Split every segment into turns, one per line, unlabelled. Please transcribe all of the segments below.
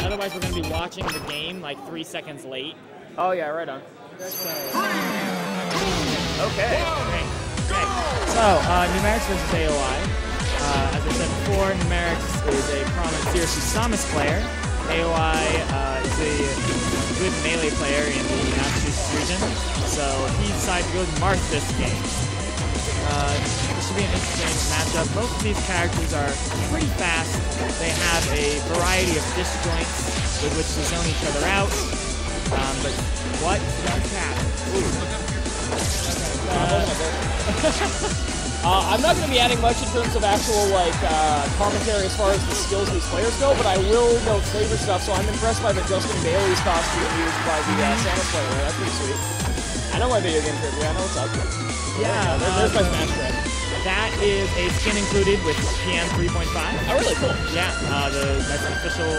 otherwise we're going to be watching the game like 3 seconds late.
Oh yeah, right on.
So,
okay.
Great. So, Numerics versus AOI. As I said before, Numerics is a prominent Seriously Samus player. AOI is a good melee player in the Massachusetts region, so he decided to go with Marth this game. This should be an interesting matchup. Both of these characters are pretty fast. They have a variety of disjoints with which to zone each other out. But what does happen?
I'm not going to be adding much in terms of actual commentary as far as the skills of these players go, but I will note flavor stuff. So I'm impressed by the Justin Bailey's costume used by the Samus player. That's pretty sweet. I know my video game trivia. I know what's up.
Yeah,
there's my Smash Thread.
That is a skin included with PM 3.5.
Oh, really? Cool.
Yeah, that's an official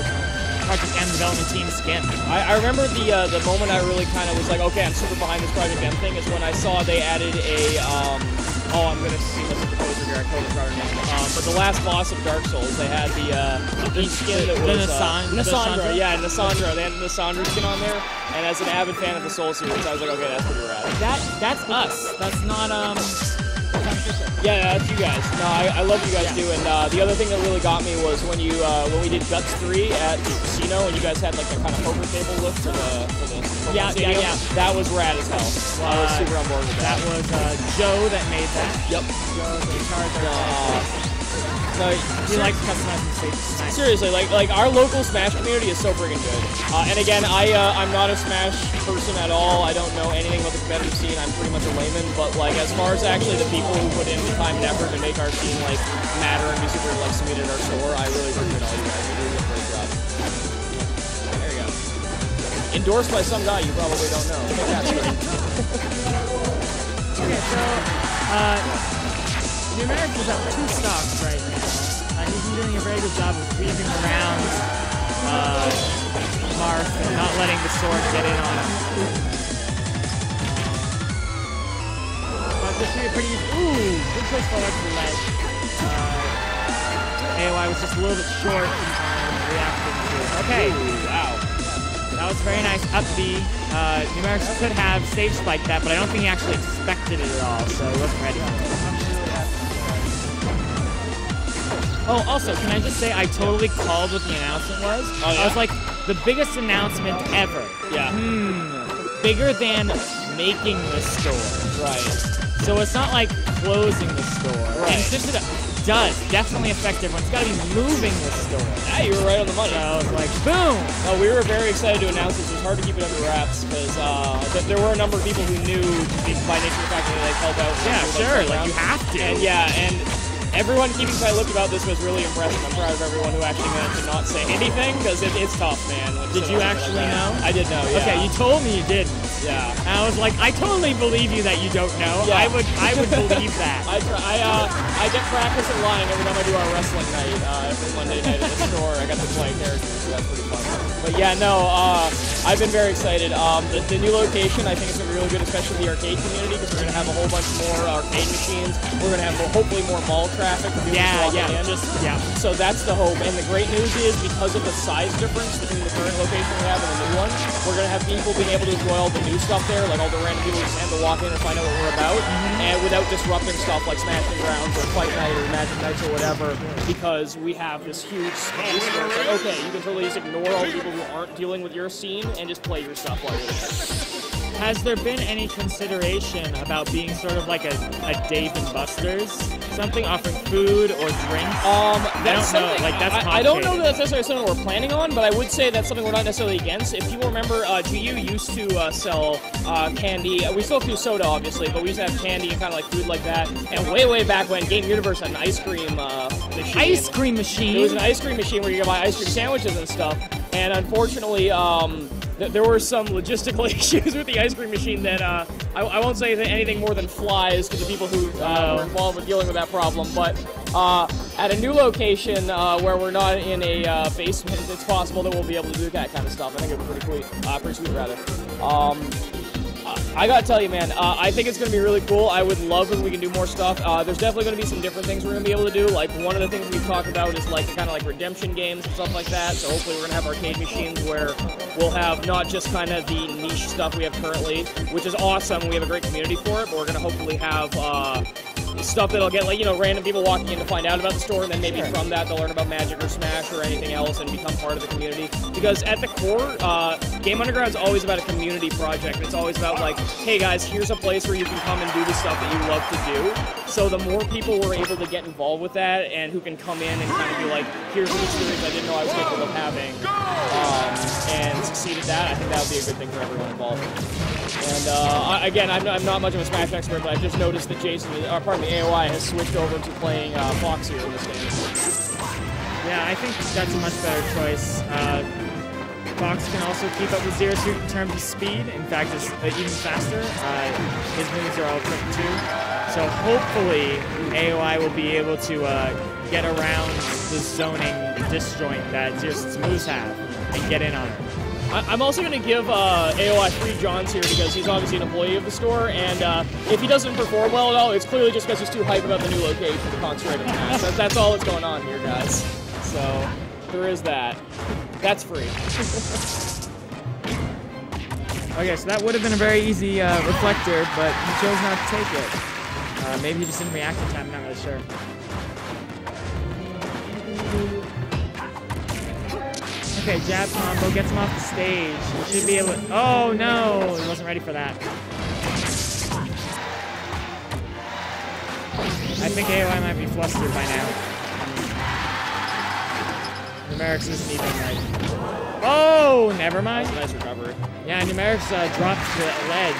Project M development team skin.
I remember the moment I really kind of was like, okay, I'm super behind this Project M thing is when I saw they added a, I'm going to see what's the poster here, I totally forgot her name. But the last boss of Dark Souls, they had the skin that was... Nassandra, yeah, Nassandra. They had the Nassandra skin on there, and as an avid fan of the Soul series, I was like, okay, that's pretty rad.
That's us. That's not,
Yeah, that's you guys. No, I love you guys too. And the other thing that really got me was when you when we did Guts 3 at the casino, and you guys had like the kind of poker table lift for the
yeah.
That was rad as hell. I was super on board with that.
That was Joe that made that.
Yep.
Joe's in charge of he likes customizing stages. Nice.
Seriously, like our local Smash community is so friggin' good. And again, I'm not a Smash person at all. I don't know anything about the competitive scene. I'm pretty much a layman. But like as far as actually the people who put in the time and effort to make our scene like matter and be super like sweet at our store, I really appreciate all you guys. You're doing a great job. There you go. Endorsed by some guy you probably don't know.
Okay, so Numerics is up 2 stocks right now. He's been doing a very good job of weaving around Marth and not letting the sword get in on him. But this should be a pretty easy. Ooh, good push forward to the ledge. AOI was just a little bit short on reacting to it. Okay.
Ooh, wow.
That was very nice up B. Numerics could have stage spiked that, but I don't think he actually expected it at all, so he wasn't ready. Oh, also, can I just say I totally called what the announcement was?
Oh, yeah?
I was like, the biggest announcement ever.
Yeah.
Bigger than making the store.
Right.
So it's not like closing the store.
Right.
And since it does definitely affect everyone, it's got to be moving the store.
Yeah, you were right on the money.
So I was like, boom!
No, we were very excited to announce this. It was hard to keep it under wraps because there were a number of people who knew by nature of the fact that they held out.
Yeah, sure. Like you have to.
And yeah, and everyone keeping tight lipped about this was really impressive. I'm proud of everyone who actually managed to not say anything because it's tough, man.
Did you actually know?
I did know. Yeah.
Okay, you told me you didn't.
Yeah.
And I was like, I totally believe you that you don't know.
Yeah.
I would believe that.
I get practice in line every time I do our wrestling night every Monday night at the store. I got to play characters, so that's pretty fun. But yeah, no, I've been very excited. The new location, I think it's going to be really good, especially the arcade community, because we're going to have a whole bunch more arcade machines. We're going to have hopefully more mall traffic. So that's the hope. And the great news is because of the size difference between the current location we have and the new one, we're going to have people being able to enjoy all the new stuff there, like all the random people who just have to walk in and find out what we're about, and without disrupting stuff like Smashing Grounds or Fight Night or Magic Nights or whatever, because we have this huge space where it's like, okay, you can totally just ignore all the people who aren't dealing with your scene and just play your stuff while you're there.
Has there been any consideration about being sort of like a Dave & Buster's? Something offering food or drinks?
I don't know that that's necessarily something we're planning on, but I would say that's something we're not necessarily against. If people remember, GU used to sell candy. We still do soda, obviously, but we used to have candy and kind of like food like that. And way back when, Game Universe had an ice cream machine.
Ice cream machine?
It was an ice cream machine where you could buy ice cream sandwiches and stuff. And unfortunately, there were some logistical issues with the ice cream machine that I won't say anything more than flies to the people who were involved with dealing with that problem. But at a new location where we're not in a basement, it's possible that we'll be able to do that kind of stuff. I think it would be pretty sweet, rather. I gotta tell you, man, I think it's gonna be really cool. I would love if we can do more stuff. There's definitely gonna be some different things we're gonna be able to do. Like, one of the things we've talked about is like kind of like redemption games and stuff like that. So hopefully we're gonna have arcade machines where we'll have not just kind of the niche stuff we have currently, which is awesome. We have a great community for it, but we're gonna hopefully have stuff that'll get, like, you know, random people walking in to find out about the store, and then maybe from that they'll learn about Magic or Smash or anything else and become part of the community. Because at the core, Game Underground is always about a community project. It's always about, like, hey guys, here's a place where you can come and do the stuff that you love to do. So the more people we're able to get involved with that and who can come in and kind of be like, here's an experience I didn't know I was capable of having, and succeed at that, I think that would be a good thing for everyone involved. And again, I'm not much of a Smash expert, but I've just noticed that AOI has switched over to playing Foxier in this game.
Yeah, I think that's a much better choice. Fox can also keep up with Zero Suit in terms of speed. In fact, it's even faster. His moves are all quick too. So hopefully, AOI will be able to get around the zoning disjoint that Zero Suit's moves have and get in on it.
I'm also going to give AOI 3 Johns here because he's obviously an employee of the store, and if he doesn't perform well at all, it's clearly just because he's too hyped about the new location to concentrate on the match. That's all that's going on here, guys. So, there is that. That's free.
Okay, so that would have been a very easy reflector, but he chose not to take it. Maybe he just didn't react in time, I'm not really sure. Okay, jab combo gets him off the stage. He should be able to... Oh, no! He wasn't ready for that. I think AOI might be flustered by now. Numerics isn't even right. Oh, never mind.
Nice recovery.
Yeah, Numerics dropped to the ledge.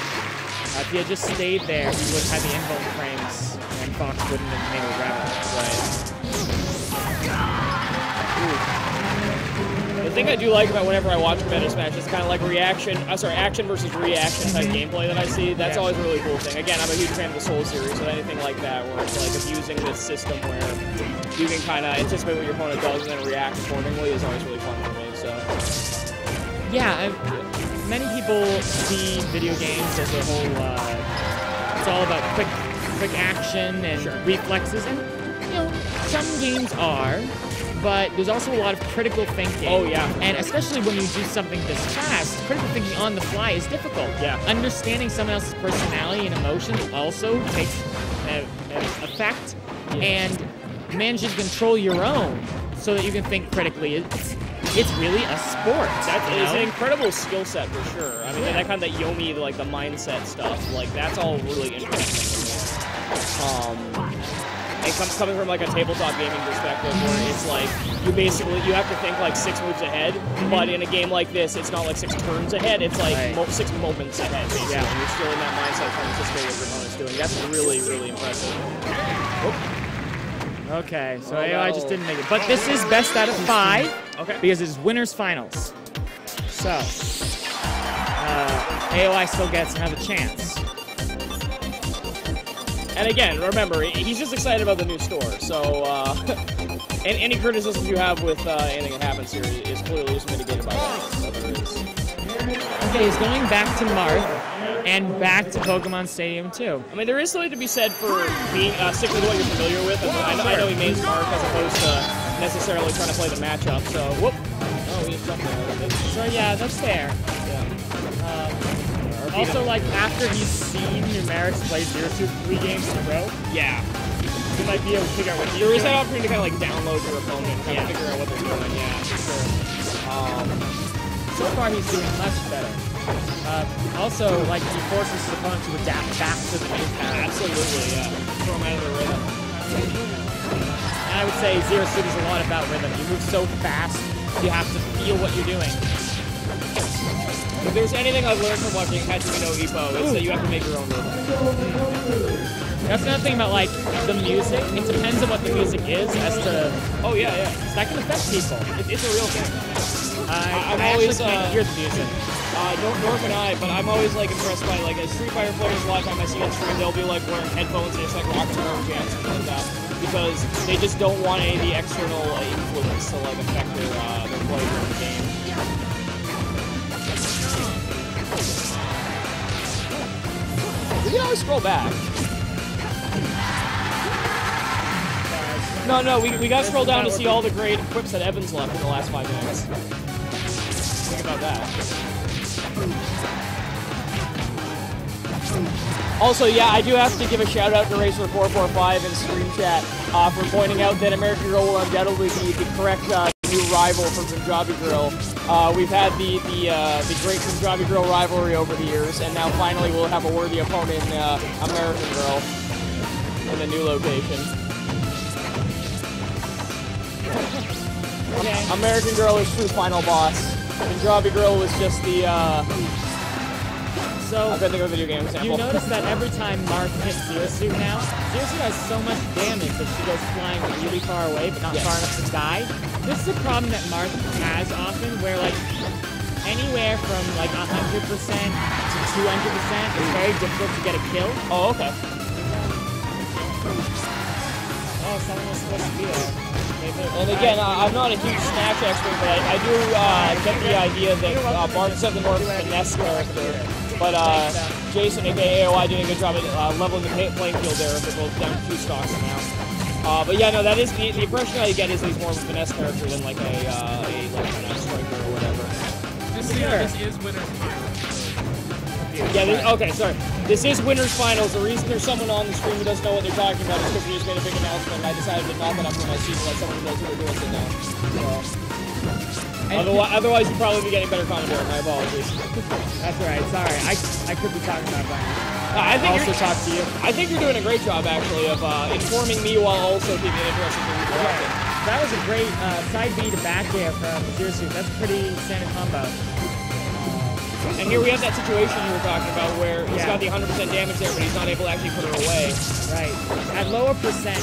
If he had just stayed there, he would have had the invuln frames, and Fox wouldn't have been able to grab it.
The thing I do like about whenever I watch competitive Smash is kind of like action versus reaction type gameplay that I see. That's always a really cool thing. Again, I'm a huge fan of the Soul series, so anything like that where it's like abusing this system where you can kind of anticipate what your opponent does and then react accordingly is always really fun for me. So,
yeah, many people see video games as a whole. It's all about quick action and reflexes, and you know, some games are. But there's also a lot of critical thinking.
Oh, yeah.
And especially when you do something this fast, critical thinking on the fly is difficult.
Yeah.
Understanding someone else's personality and emotions also takes effect. Yeah. And managing to control your own so that you can think critically. It's really a sport.
That is an incredible skill set for sure. I mean, that kind of Yomi, like the mindset stuff, like that's all really interesting to me. And coming from like a tabletop gaming perspective, where it's like you have to think like 6 moves ahead, but in a game like this, it's not like 6 turns ahead. It's like 6 moments ahead. Basically. Yeah, and you're still in that mindset trying to anticipate what your opponent's doing. That's really, really impressive.
Okay, so AOI just didn't make it, but this is best out of 5.
Okay.
Because it's winners finals. So AOI still gets another chance.
And again, remember, he's just excited about the new store, so and any criticism you have with anything that happens here is clearly just mitigated by that. So there is.
Okay, he's going back to Marth and back to Pokemon Stadium 2.
I mean, there is something to be said for being sticking with what you're familiar with. I know he mains Marth as opposed to necessarily trying to play the matchup, so whoop. Oh, he jumped there.
So yeah, that's fair.
Yeah.
Also, like, after he's seen Numerics play Zero Suit 3 games in a row,
yeah,
he might be able to figure out what he's
doing. There is
doing.
that opportunity to kind of like download your opponent and kind of figure out what they're doing. Yeah, for sure.
So far, he's doing much better. Also, like, he forces his opponent to adapt back to the new pattern.
Absolutely, yeah. Throw him out of the rhythm.
And I would say Zero Suit is a lot about rhythm. You move so fast, you have to feel what you're doing.
If there's anything I've learned from watching Hajime no Ippo, it's that you have to make your own rhythm.
That's another thing about, like, the music. It depends on what the music is as to...
Oh, yeah, yeah.
That can affect people.
It's a real thing.
I always can't hear the music.
Nor can I, but I'm always, like, impressed by, like, as Street Fighter players a lot of time I see on stream, they'll be, like, wearing headphones and just, like, rocking around jams and like that. Because they just don't want any of the external influence to, like, affect their pleasure in the game. can always scroll back. No, we got to scroll down to see all the great equips that Evan's left in the last 5 minutes. Think about that. Also, yeah, I do have to give a shout out to Racer445 in stream chat for pointing out that American Girl will undoubtedly be the correct new rival for Punjabi Girl. We've had the great Punjabi Girl rivalry over the years, and now finally we'll have a worthy opponent in American Girl in the new location.
Okay.
American Girl is true final boss. Punjabi Girl was just the.
So
I'm gonna think of a video game example.
You notice that every time Marth hits Zero Suit now, Zero Suit has so much damage that she goes flying really far away, but not far enough to die. This is a problem that Marth has often, where like anywhere from like 100% to 200% is very difficult to get a kill.
Oh, okay.
Oh, someone was supposed to be there.
And again, I'm not a huge Snatch expert, but I do get the idea that Marth is the more finesse character. But Jason, aka AOI, doing a good job at leveling the playing field there if it goes down to 2 stocks now. But yeah, no, that is the impression I get is he's more of a finesse character than like a striker or whatever.
Just so you know, this is winner's finals.
Yeah, okay, sorry. This is winner's finals. The reason there's someone on the stream who doesn't know what they're talking about is because we just made a big announcement and I decided to knock it up for my seat and let someone who knows what they're doing sit down. Otherwise, you'd probably be getting better commentary. My apologies.
That's alright. Sorry, I could be talking about that.
I think
also talk to you.
I think you're doing a great job, actually, of informing me while also keeping it interesting for people watching.
That was a great side B to back air from Zero Suit. That's a pretty standard combo.
And here we have that situation you were talking about where he's got the 100% damage there, but he's not able to actually put her away.
Right. At lower percent,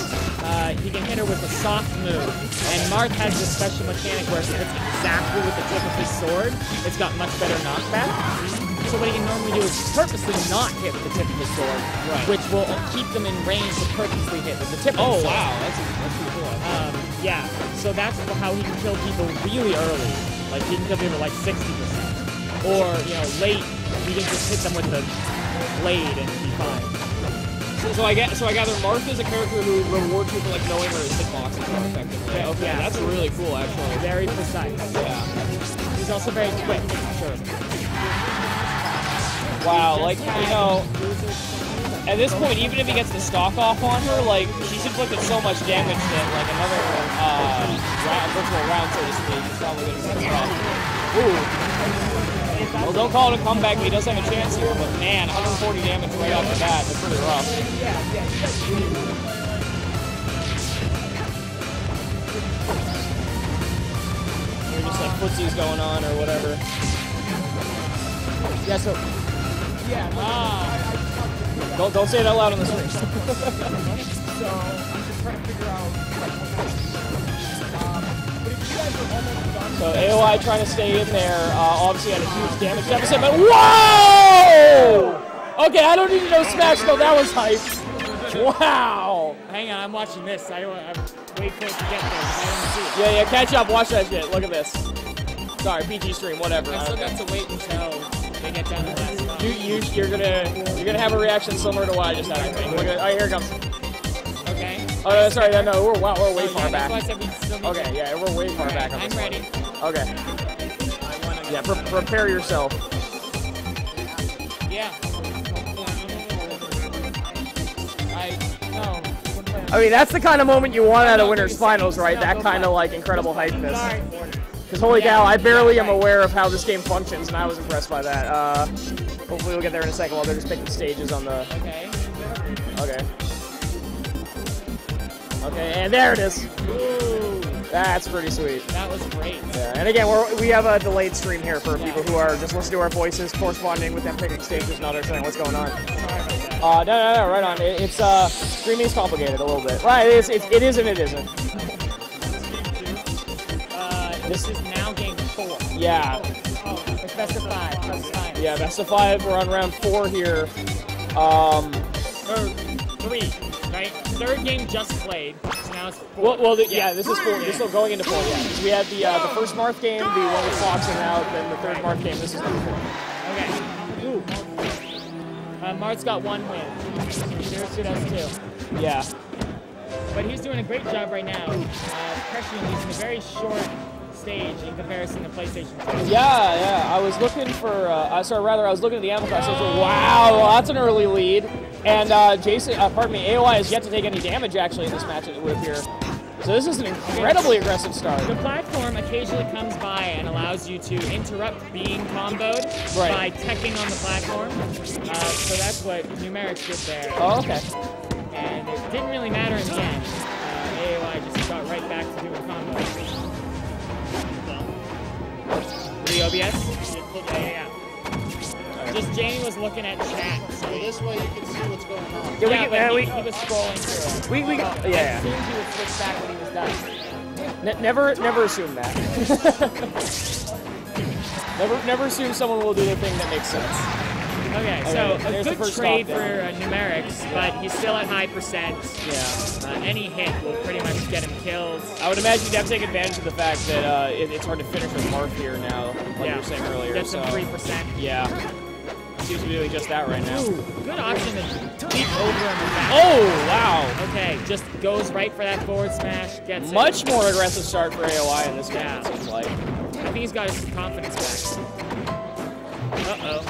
he can hit her with a soft move. And Marth has this special mechanic where if it hits exactly with the tip of his sword, it's got much better knockback. So what he can normally do is purposely not hit with the tip of his sword, which will keep them in range to purposely hit with the tip of his sword.
Oh, wow. That's pretty cool.
Yeah. So that's how he can kill people really early. Like, he can kill people like 60%. Or, you know, late, you can just hit them with the blade and be fine.
So I gather Marth is a character who rewards you for like knowing where his hitboxes are effectively.
Yeah,
Okay,
yeah.
that's really cool actually.
Very precise.
Yeah.
He's also very quick.
Sure. Wow, like, you know, at this point, even if he gets the stock off on her, like, she's inflicted so much damage that, like, another virtual round, so to speak, is probably going to be rough. Ooh. Well, don't call it a comeback, but he does have a chance here, but man, 140 damage right off the bat, that's pretty rough. Maybe just like footsies going on or whatever.
Yeah, so...
Don't say it out loud on the stream.
So I'm just trying to figure out. But if you guys are almost done.
So AOI trying to stay in there. Obviously had a huge damage deficit, but whoa! Okay, I don't need to know Smash though. That was hype. Wow.
Hang on, I'm watching this. I'm wait for it to get there because I don't see it.
Yeah, catch up. Watch that shit. Look at this. Sorry, PG stream, whatever.
I still got to wait until they get down to that spot.
You're gonna have a reaction similar to what I just had, I think. Look at, oh, here it comes.
Okay.
Oh, sorry, no, we're way far back.
That's why I said we still need
Okay, yeah, we're way far back. On
I'm
this
ready.
one. Okay. Yeah, prepare yourself.
Yeah.
I mean, that's the kind of moment you want out of Winners Finals, right? That kind of, like, incredible hypeness.
Sorry.
Because holy cow, I barely am aware of how this game functions, and I was impressed by that. Hopefully we'll get there in a second while they're just picking stages on the...
Okay.
Okay. Okay, and there it is.
Ooh.
That's pretty sweet.
That was great.
Yeah, and again, we have a delayed stream here for people who are just listening to our voices, corresponding with them picking stages, not understanding what's going on.
Sorry about that.
No, right on. It's streaming is complicated a little bit. Right, it is and it isn't.
This is now game 4.
Yeah.
Oh, it's best of 5.
Yeah, best of 5. We're on round 4 here.
Or 3, right? Third game just played. So now it's 4.
Well, yeah, this is 4. This is still going into 4. Yeah, we had the first Marth game, the one with Fox, and now then the third Marth game. This is number 4.
Okay. Ooh. Marth's got 1 win. Zero has 2.
Yeah.
But he's doing a great job right now, pressuring using a very short stage in comparison to PlayStation 2.
Yeah. I was looking for, I was looking at the Amplifier, so I was like, wow, that's an early lead. And AOI has yet to take any damage actually in this match, it would appear. So this is an incredibly aggressive start.
The platform occasionally comes by and allows you to interrupt being comboed by teching on the platform. So that's what Numerics did there.
Oh, okay.
And it didn't really matter in the end. AOI just got right back to doing combos. The OBS? Yeah. Just Jamie was looking at chat.
So this way you can see what's going on.
He was scrolling through it.
Yeah.
As soon as he would switch back when he was done.
Never assume that. never assume someone will do the thing that makes sense.
Okay, so a good trade for Numerics, but he's still at high percent.
Yeah.
Any hit will pretty much get him killed.
I would imagine you'd have to take advantage of the fact that it's hard to finish with Marth here now, like you were saying earlier.
Get some 3%.
Yeah. Seems to be doing just that right now.
Ooh, good option to leap over him with that.
Oh, wow.
Okay, just goes right for that forward smash. Gets
Much more aggressive start for AOI in this game, it seems like.
I think he's got his confidence back. Uh-oh.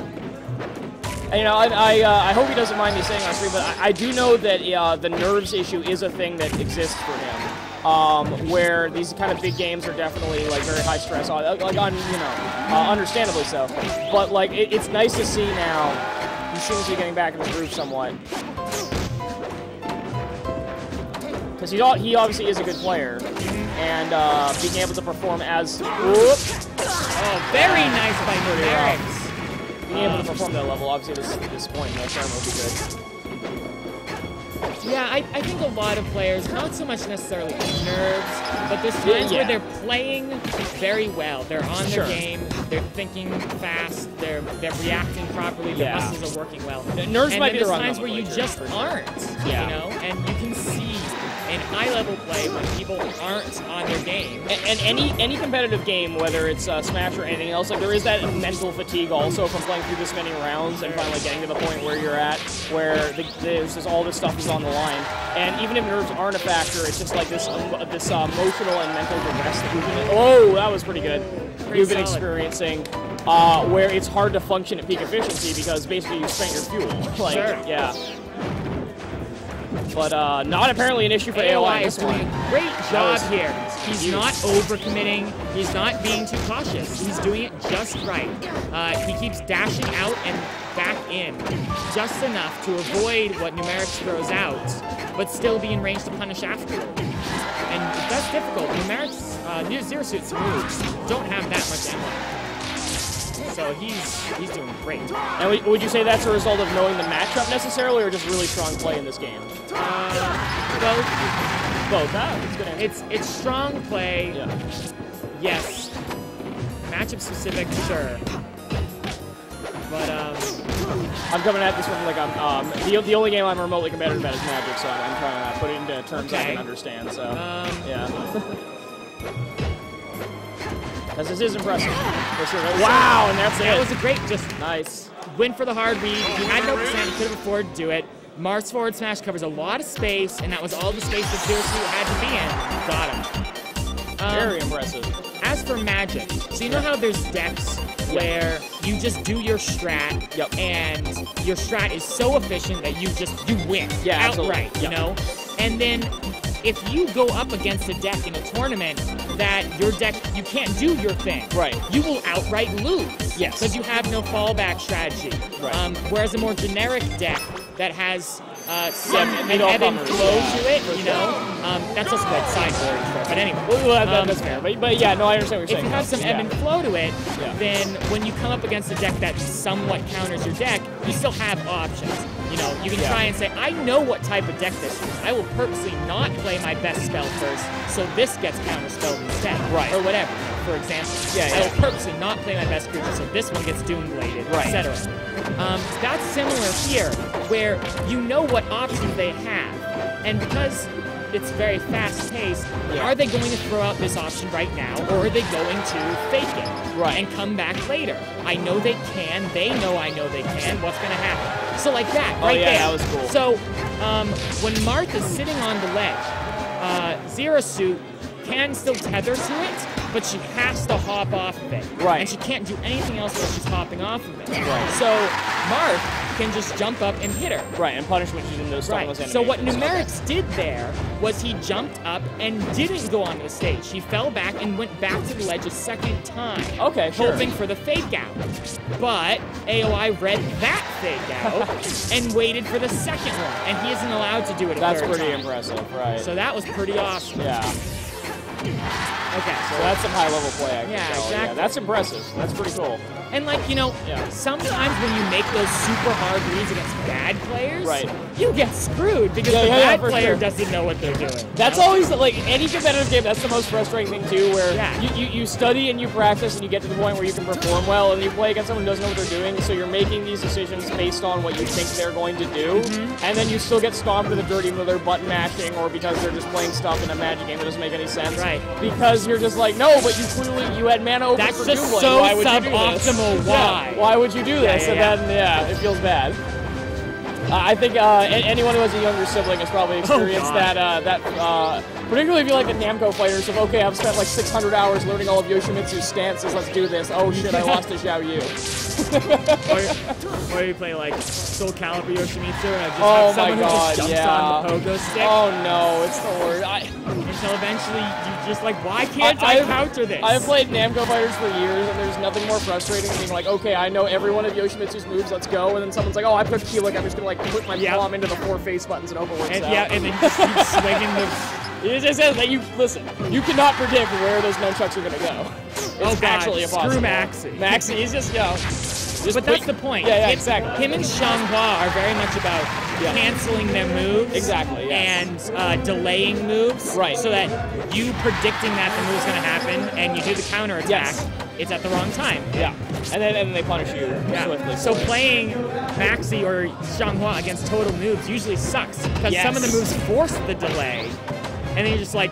And, you know, I hope he doesn't mind me saying on stream, but I do know that the nerves issue is a thing that exists for him. Where these kind of big games are definitely like very high stress, understandably so. But like it's nice to see now he seems to be getting back in his groove somewhat. Because he obviously is a good player, and being able to perform as
very nice by Numerics.
Being able to perform that level, obviously at this point, no term will be good.
Yeah, I think a lot of players, not so much necessarily nerves, but there's times where they're playing very well. They're on their game, they're thinking fast, they're reacting properly, their muscles are working well.
Nerves might be the wrong
times where you just aren't, you know, and you can see in high-level play when people aren't on their game.
And any competitive game, whether it's Smash or anything else, like there is that mental fatigue also from playing through this many rounds and finally getting to the point where you're at, where there's just all this stuff is on the line. And even if nerves aren't a factor, it's just like this emotional and mental duress that that was pretty good. You've been experiencing, where it's hard to function at peak efficiency because basically you spent your fuel. Yeah. But not apparently an issue for AOI.
is doing a great job here. He's not overcommitting. He's not being too cautious. He's doing it just right. He keeps dashing out and back in just enough to avoid what Numerics throws out, but still be in range to punish after. And that's difficult. Numerics, Zero Suit's moves don't have that much ammo. So he's doing great.
And would you say that's a result of knowing the matchup necessarily, or just really strong play in this game?
Both.
Both, huh? It's good answer.
It's strong play.
Yeah.
Yes. Matchup specific, sure. But
I'm coming at this from like the only game I'm remotely competitive at is Magic, so I'm trying to put it into terms I can understand. So yeah. Because this is impressive. Wow, and that's it.
That was a great, just
nice
win for the hard read. He had no percent, he could have afforded to do it. Marth's forward smash covers a lot of space, and that was all the space that Zero Suit had to be in. Got him.
Very impressive.
As for Magic, so you know how there's decks where you just do your strat, and your strat is so efficient that you win outright, you know? And then if you go up against a deck in a tournament that your deck, you can't do your thing.
Right.
You will outright lose.
Yes.
Because you have no fallback strategy.
Right.
Whereas a more generic deck that has an ebb and flow to it, you know, that's also called sideboard. But anyway.
That's fair. But yeah, no, I understand what you're saying.
If you have some ebb and flow to it, then when you come up against a deck that somewhat counters your deck, you still have options. You know, you can try and say, I know what type of deck this is. I will purposely not play my best spell first, so this gets counterspelled instead.
Right.
Or whatever, for example. I will purposely not play my best creature, so this one gets Doombladed, etc. That's similar here, where you know what options they have. And because it's very fast-paced.
Yeah.
Are they going to throw out this option right now, or are they going to fake it
Right.
and come back later? I know they can. They know I know they can. What's going to happen? So like that, right
yeah,
there.
that was cool.
So when Marth is sitting on the ledge, Zero Suit can still tether to it, but she has to hop off of it.
Right.
And she can't do anything else while she's hopping off of it.
Right.
So Marth can just jump up and hit her.
Right, and punish when she's in those
Right.
stunless
So what
animations.
Numerics did there was he jumped up and didn't go on the stage. He fell back and went back to the ledge a second time.
Okay, sure.
Hoping for the fake out. But AOI read that fake out and waited for the second one. And he isn't allowed to do it a
That's
third
pretty
time.
impressive, right?
So that was pretty awesome.
yeah.
Okay,
So that's some high-level play, I can
Yeah,
tell.
exactly.
Yeah, that's impressive. That's pretty cool.
And like, you know,
Yeah.
sometimes when you make those super hard reads against bad players,
Right.
you get screwed because
Yeah,
the
yeah,
bad
for
player
sure.
doesn't know what they're doing.
That's always, like, any competitive game, that's the most frustrating thing, too, where
Yeah.
you study and you practice and you get to the point where you can perform well, and you play against someone who doesn't know what they're doing, so you're making these decisions based on what you think they're going to do, and then you still get stomped in the dirt even though they're button mashing or because they're just playing stuff in a Magic game that doesn't make any sense.
Right.
Because you're just like, no, but you clearly, you had mana open
That's
for
just
Doomblade.
so
Why would you do this?
suboptimal. Why?
Yeah, why would you do this?
yeah,
And then, yeah, it feels bad. I think anyone who has a younger sibling has probably experienced
God.
particularly if you like the Namco fighters of, okay, I've spent like 600 hours learning all of Yoshimitsu's stances, let's do this. Oh shit, I lost to Xiao Yu.
Or you play like Soul Calibur Yoshimitsu and I just
Oh
have someone
my
who
God,
just jumps
yeah.
on the pogo stick
Oh no, it's the worst.
until eventually you just like, why can't I counter this?
I've played Namco fighters for years, and there's nothing more frustrating than being like, okay, I know every one of Yoshimitsu's moves, let's go, and then someone's like, oh, I put Keelik, I'm just gonna like put my palm into the 4 face buttons and hope it works
and,
out.
yeah, and then you just keep swinging the...
It just says that you listen. You cannot predict where those nunchucks are gonna go. It's
Oh, God,
actually impossible.
screw Maxi.
Maxi is just
But that's the point.
Yeah, exactly.
Him and Xianghua are very much about canceling their moves.
Exactly, yes.
And delaying moves.
Right.
So that you predicting that the move's going to happen and you do the counter attack,
Yes.
it's at the wrong time.
Yeah, and then they punish you swiftly.
So
for it.
playing Maxi or Xianghua against total noobs usually sucks because
Yes.
some of the moves force the delay, and then you're just like,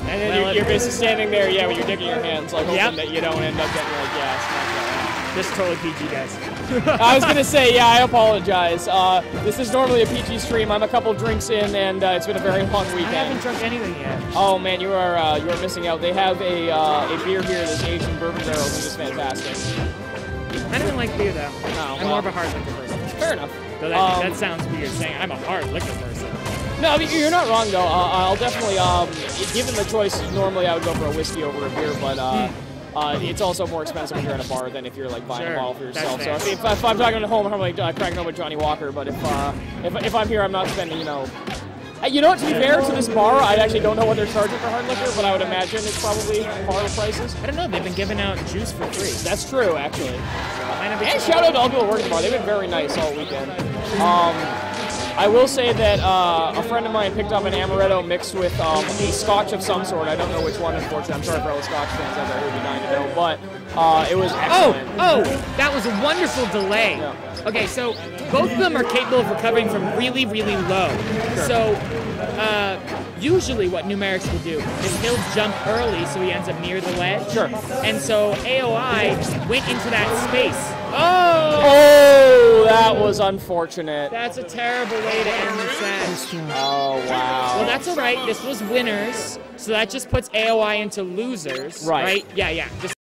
And then
well,
you're basically standing there, with your dick in your hands, like hoping
Yep.
that you don't end up getting like,
just totally PG, guys.
I was gonna say, yeah, I apologize. This is normally a PG stream. I'm a couple drinks in, and it's been a very long
I
weekend.
haven't drunk anything yet.
Oh man, you are missing out. They have a beer here that's aged in bourbon barrels, and it's fantastic.
I don't like beer though.
No,
I'm more of a hard liquor person.
Fair enough.
So that sounds weird saying I'm a hard liquor person.
No, I mean, you're not wrong though. I'll definitely, given the choice, normally I would go for a whiskey over a beer, but it's also more expensive if you're at a bar than if you're like buying a bottle for yourself.
That's
So if I'm talking at home, I'm like cracking on with Johnny Walker. But if I'm here, I'm not spending, you know, what? To be fair to this bar, I actually don't know what they're charging for hard liquor, but I would imagine it's probably bar prices.
I don't know. They've been giving out juice for free.
That's true, actually.
Might not be
And
too
shout out to all the people working the bar. They've been very nice all weekend. I will say that a friend of mine picked up an amaretto mixed with a scotch of some sort. I don't know which one, unfortunately. I'm sorry for all the scotch fans out there who would be dying to know, but it was excellent.
Oh, that was a wonderful delay.
Yeah.
Okay, so both of them are capable of recovering from really, really low.
Sure.
So usually what Numerics will do is he'll jump early so he ends up near the ledge.
Sure.
And so AOI went into that space.
Oh, that was unfortunate.
That's a terrible way to end the set.
Oh, wow.
Well, that's all right. This was winners, so that just puts AOI into losers.
Right.
Yeah. Just